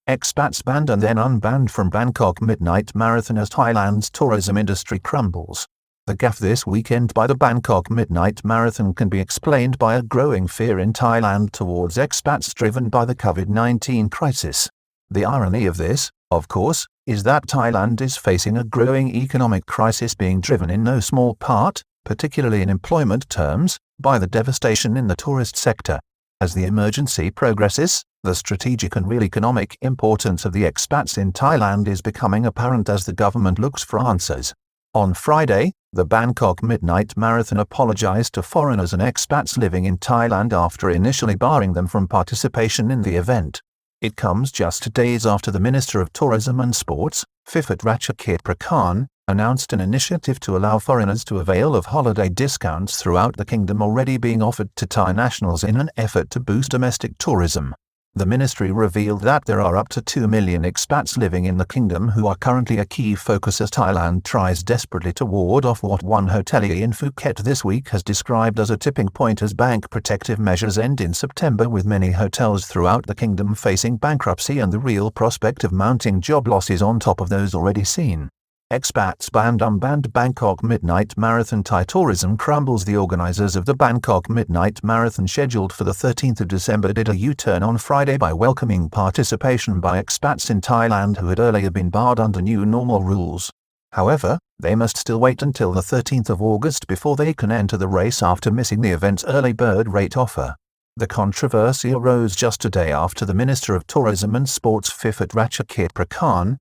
Expats banned and then unbanned from Bangkok Midnight Marathon as Thailand's tourism industry crumbles. The gaffe this weekend by the Bangkok Midnight Marathon can be explained by a growing fear in Thailand towards expats driven by the COVID-19 crisis. The irony of this, of course, is that Thailand is facing a growing economic crisis being driven in no small part, particularly in employment terms, by the devastation in the tourist sector. As the emergency progresses, the strategic and real economic importance of the expats in Thailand is becoming apparent as the government looks for answers. On Friday, the Bangkok Midnight Marathon apologized to foreigners and expats living in Thailand after initially barring them from participation in the event. It comes just days after the Minister of Tourism and Sports, Prakan, announced an initiative to allow foreigners to avail of holiday discounts throughout the kingdom already being offered to Thai nationals in an effort to boost domestic tourism. The ministry revealed that there are up to 2 million expats living in the kingdom who are currently a key focus as Thailand tries desperately to ward off what one hotelier in Phuket this week has described as a tipping point as bank protective measures end in September, with many hotels throughout the kingdom facing bankruptcy and the real prospect of mounting job losses on top of those already seen. Expats banned unbanned Bangkok Midnight Marathon. Thai tourism crumbles. The organizers of the Bangkok Midnight Marathon, scheduled for the 13th of December, did a U-turn on Friday by welcoming participation by expats in Thailand who had earlier been barred under new normal rules. However, they must still wait until the 13th of August before they can enter the race after missing the event's early bird rate offer. The controversy arose just a day after the Minister of Tourism and Sports Prakan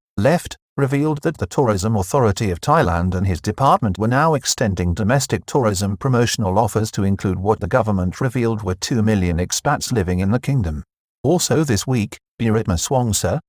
revealed that the Tourism Authority of Thailand and his department were now extending domestic tourism promotional offers to include what the government revealed were 2 million expats living in the kingdom. Also this week, Buritma Swangsa,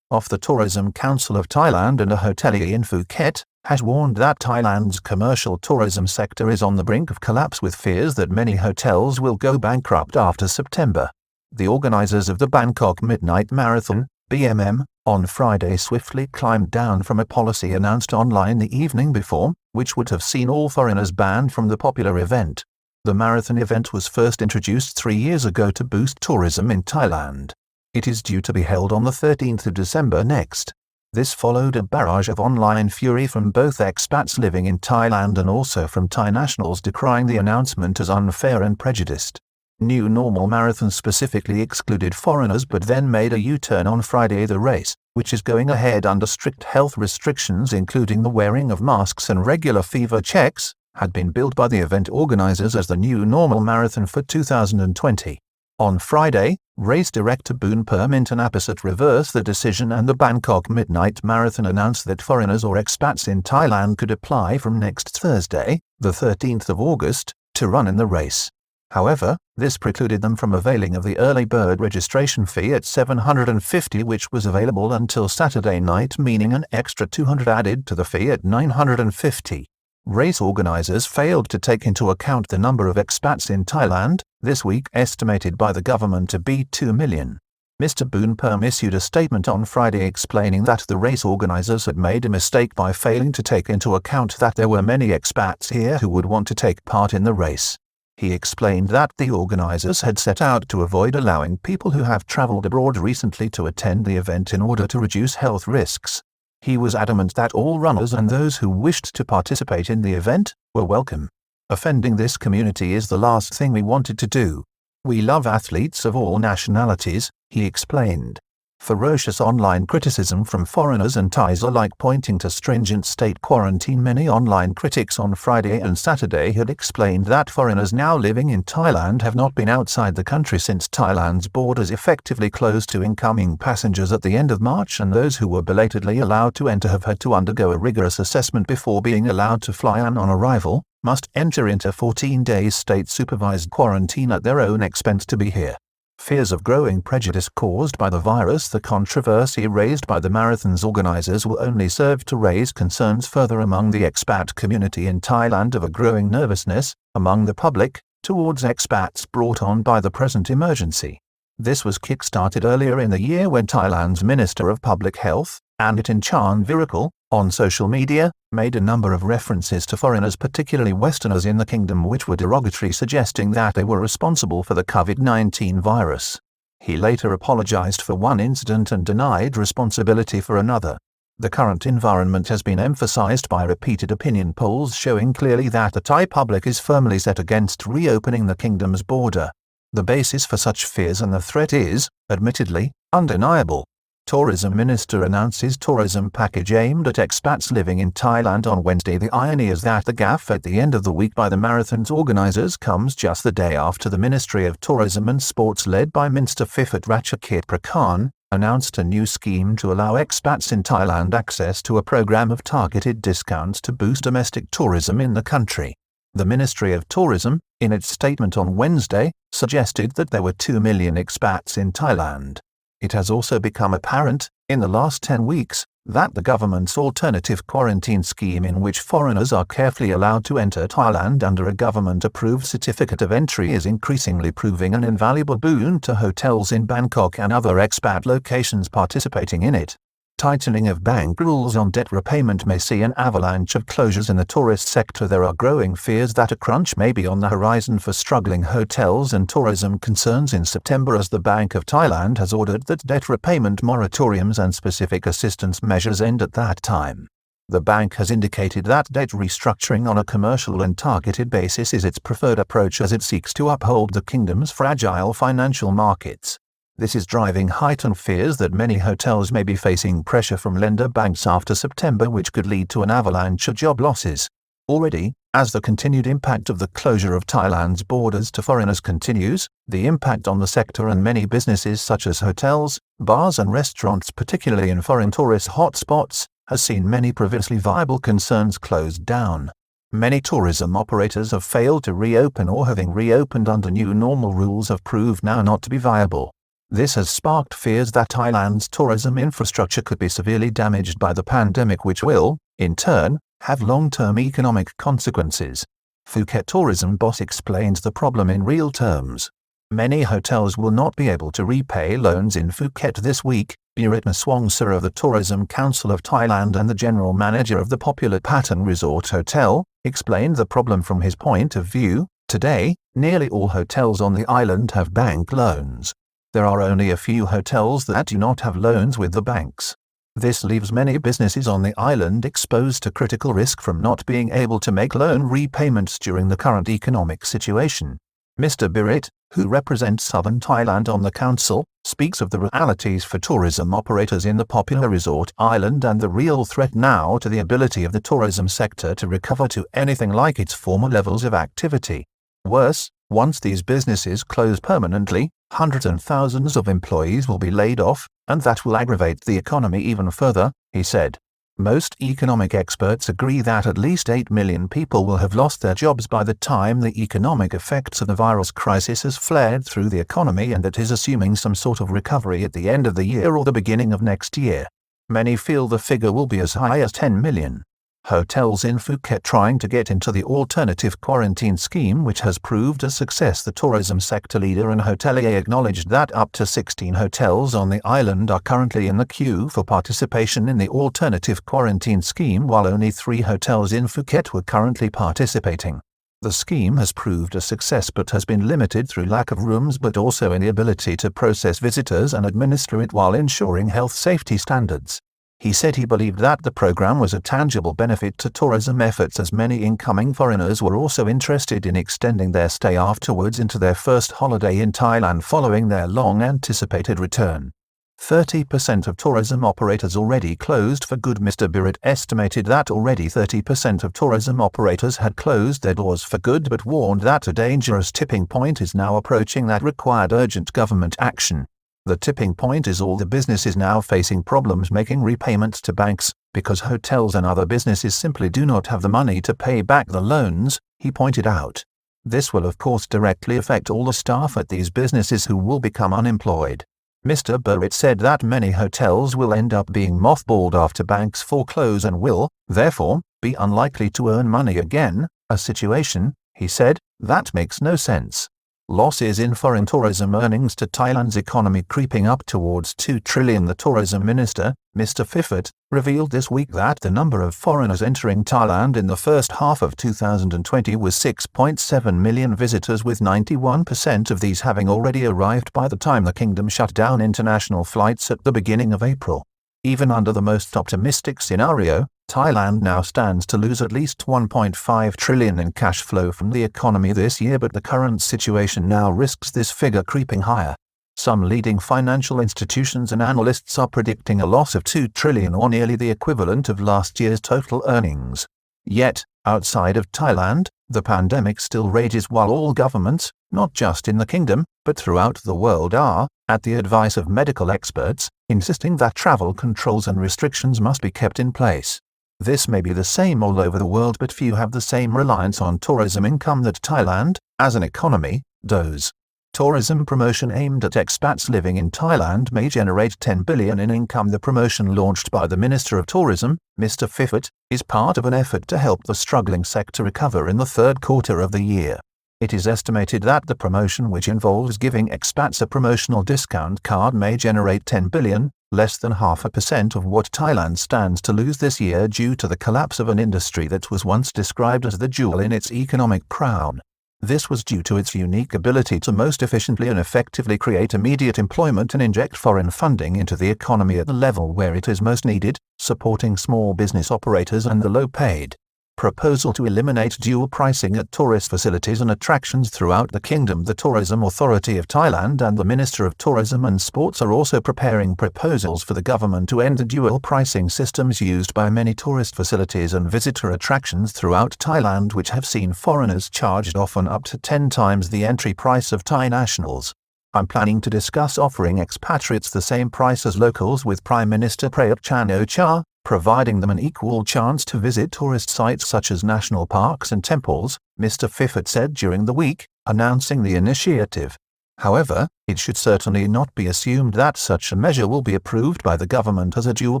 of the Tourism Council of Thailand and a hotelier in Phuket, has warned that Thailand's commercial tourism sector is on the brink of collapse, with fears that many hotels will go bankrupt after September. The organizers of the Bangkok Midnight Marathon, BMM, on Friday swiftly climbed down from a policy announced online the evening before, which would have seen all foreigners banned from the popular event. The marathon event was first introduced 3 years ago to boost tourism in Thailand. It is due to be held on the 13th of December next. This followed a barrage of online fury from both expats living in Thailand and also from Thai nationals decrying the announcement as unfair and prejudiced. New Normal Marathon specifically excluded foreigners but then made a U-turn on Friday. The race, which is going ahead under strict health restrictions including the wearing of masks and regular fever checks, had been billed by the event organizers as the New Normal Marathon for 2020. On Friday, race director Boonpurm Intanapasit reversed the decision and the Bangkok Midnight Marathon announced that foreigners or expats in Thailand could apply from next Thursday, the 13th of August, to run in the race. However, this precluded them from availing of the early bird registration fee at $750, which was available until Saturday night, meaning an extra $200 added to the fee at $950. Race organizers failed to take into account the number of expats in Thailand, this week estimated by the government to be 2 million. Mr. Boonpurm issued a statement on Friday explaining that the race organizers had made a mistake by failing to take into account that there were many expats here who would want to take part in the race. He explained that the organizers had set out to avoid allowing people who have traveled abroad recently to attend the event in order to reduce health risks. He was adamant that all runners and those who wished to participate in the event were welcome. Offending this community is the last thing we wanted to do. We love athletes of all nationalities, he explained. Ferocious online criticism from foreigners and Thais alike pointing to stringent state quarantine. Many online critics on Friday and Saturday had explained that foreigners now living in Thailand have not been outside the country since Thailand's borders effectively closed to incoming passengers at the end of March, and those who were belatedly allowed to enter have had to undergo a rigorous assessment before being allowed to fly, and on arrival, must enter into 14 days state-supervised quarantine at their own expense to be here. Fears of growing prejudice caused by the virus. The controversy raised by the marathon's organizers will only serve to raise concerns further among the expat community in Thailand of a growing nervousness among the public towards expats brought on by the present emergency. This was kick-started earlier in the year when Thailand's Minister of Public Health, Anutin Charnvirakul, on social media, made a number of references to foreigners, particularly Westerners in the kingdom, which were derogatory, suggesting that they were responsible for the COVID-19 virus. He later apologized for one incident and denied responsibility for another. The current environment has been emphasized by repeated opinion polls showing clearly that the Thai public is firmly set against reopening the kingdom's border. The basis for such fears and the threat is, admittedly, undeniable. Tourism Minister announces tourism package aimed at expats living in Thailand on Wednesday. The irony is that the gaffe at the end of the week by the marathon's organizers comes just the day after the Ministry of Tourism and Sports led by Minister Phiphat Ratchakit Prakhan announced a new scheme to allow expats in Thailand access to a program of targeted discounts to boost domestic tourism in the country. The Ministry of Tourism, in its statement on Wednesday, suggested that there were 2 million expats in Thailand. It has also become apparent, in the last 10 weeks, that the government's alternative quarantine scheme in which foreigners are carefully allowed to enter Thailand under a government-approved certificate of entry is increasingly proving an invaluable boon to hotels in Bangkok and other expat locations participating in it. Tightening of bank rules on debt repayment may see an avalanche of closures in the tourist sector. There are growing fears that a crunch may be on the horizon for struggling hotels and tourism concerns in September, as the Bank of Thailand has ordered that debt repayment moratoriums and specific assistance measures end at that time. The bank has indicated that debt restructuring on a commercial and targeted basis is its preferred approach as it seeks to uphold the kingdom's fragile financial markets. This is driving heightened fears that many hotels may be facing pressure from lender banks after September, which could lead to an avalanche of job losses. Already, as the continued impact of the closure of Thailand's borders to foreigners continues, the impact on the sector and many businesses such as hotels, bars and restaurants, particularly in foreign tourist hotspots, has seen many previously viable concerns closed down. Many tourism operators have failed to reopen or, having reopened under new normal rules, have proved now not to be viable. This has sparked fears that Thailand's tourism infrastructure could be severely damaged by the pandemic, which will, in turn, have long-term economic consequences. Phuket tourism boss explains the problem in real terms. Many hotels will not be able to repay loans in Phuket this week. Burit Maswongsa of the Tourism Council of Thailand and the general manager of the popular Pathan Resort Hotel explained the problem from his point of view. Today, nearly all hotels on the island have bank loans. There are only a few hotels that do not have loans with the banks. This leaves many businesses on the island exposed to critical risk from not being able to make loan repayments during the current economic situation. Mr. Burit, who represents southern Thailand on the council, speaks of the realities for tourism operators in the popular resort island and the real threat now to the ability of the tourism sector to recover to anything like its former levels of activity. Worse, once these businesses close permanently, hundreds and thousands of employees will be laid off, and that will aggravate the economy even further, he said. Most economic experts agree that at least 8 million people will have lost their jobs by the time the economic effects of the virus crisis has flared through the economy, and that is assuming some sort of recovery at the end of the year or the beginning of next year. Many feel the figure will be as high as 10 million. Hotels in Phuket trying to get into the alternative quarantine scheme, which has proved a success. The tourism sector leader and hotelier acknowledged that up to 16 hotels on the island are currently in the queue for participation in the alternative quarantine scheme, while only 3 hotels in Phuket were currently participating. The scheme has proved a success but has been limited through lack of rooms, but also in the ability to process visitors and administer it while ensuring health safety standards. He said he believed that the program was a tangible benefit to tourism efforts, as many incoming foreigners were also interested in extending their stay afterwards into their first holiday in Thailand following their long-anticipated return. 30% of tourism operators already closed for good. Mr. Burit estimated that already 30% of tourism operators had closed their doors for good, but warned that a dangerous tipping point is now approaching that required urgent government action. The tipping point is all the businesses now facing problems making repayments to banks, because hotels and other businesses simply do not have the money to pay back the loans, he pointed out. This will of course directly affect all the staff at these businesses who will become unemployed. Mr. Burit said that many hotels will end up being mothballed after banks foreclose and will, therefore, be unlikely to earn money again, a situation, he said, that makes no sense. Losses in foreign tourism earnings to Thailand's economy creeping up towards 2 trillion. The tourism minister, Mr. Pifut, revealed this week that the number of foreigners entering Thailand in the first half of 2020 was 6.7 million visitors, with 91% of these having already arrived by the time the kingdom shut down international flights at the beginning of April. Even under the most optimistic scenario, Thailand now stands to lose at least 1.5 trillion in cash flow from the economy this year, but the current situation now risks this figure creeping higher. Some leading financial institutions and analysts are predicting a loss of 2 trillion, or nearly the equivalent of last year's total earnings. Yet, outside of Thailand, the pandemic still rages while all governments, not just in the kingdom, but throughout the world are, at the advice of medical experts, insisting that travel controls and restrictions must be kept in place. This may be the same all over the world, but few have the same reliance on tourism income that Thailand, as an economy, does. Tourism promotion aimed at expats living in Thailand may generate 10 billion in income. The promotion, launched by the Minister of Tourism, Mr. Pifut, is part of an effort to help the struggling sector recover in the third quarter of the year. It is estimated that the promotion, which involves giving expats a promotional discount card, may generate 10 billion, less than 0.5% of what Thailand stands to lose this year due to the collapse of an industry that was once described as the jewel in its economic crown. This was due to its unique ability to most efficiently and effectively create immediate employment and inject foreign funding into the economy at the level where it is most needed, supporting small business operators and the low-paid. Proposal to eliminate dual pricing at tourist facilities and attractions throughout the kingdom. The Tourism Authority of Thailand and the Minister of Tourism and Sports are also preparing proposals for the government to end the dual pricing systems used by many tourist facilities and visitor attractions throughout Thailand, which have seen foreigners charged often up to 10 times the entry price of Thai nationals. I'm planning to discuss offering expatriates the same price as locals with Prime Minister Prayut Chan-o-cha, providing them an equal chance to visit tourist sites such as national parks and temples, Mr. Pifut said during the week, announcing the initiative. However, it should certainly not be assumed that such a measure will be approved by the government, as a dual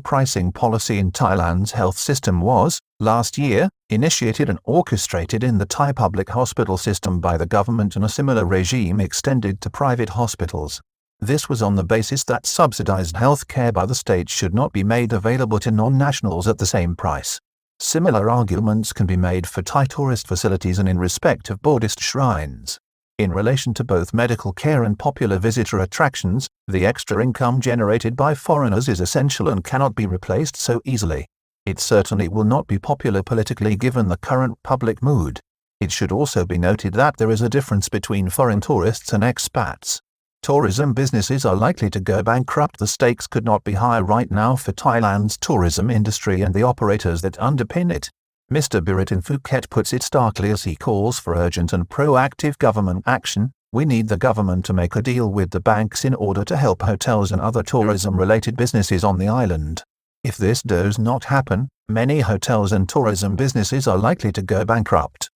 pricing policy in Thailand's health system was, last year, initiated and orchestrated in the Thai public hospital system by the government, and a similar regime extended to private hospitals. This was on the basis that subsidized health care by the state should not be made available to non-nationals at the same price. Similar arguments can be made for Thai tourist facilities and in respect of Buddhist shrines. In relation to both medical care and popular visitor attractions, the extra income generated by foreigners is essential and cannot be replaced so easily. It certainly will not be popular politically given the current public mood. It should also be noted that there is a difference between foreign tourists and expats. Tourism businesses are likely to go bankrupt. The stakes could not be higher right now for Thailand's tourism industry and the operators that underpin it. Mr. Biritin Phuket puts it starkly as he calls for urgent and proactive government action. We need the government to make a deal with the banks in order to help hotels and other tourism-related businesses on the island. If this does not happen, many hotels and tourism businesses are likely to go bankrupt.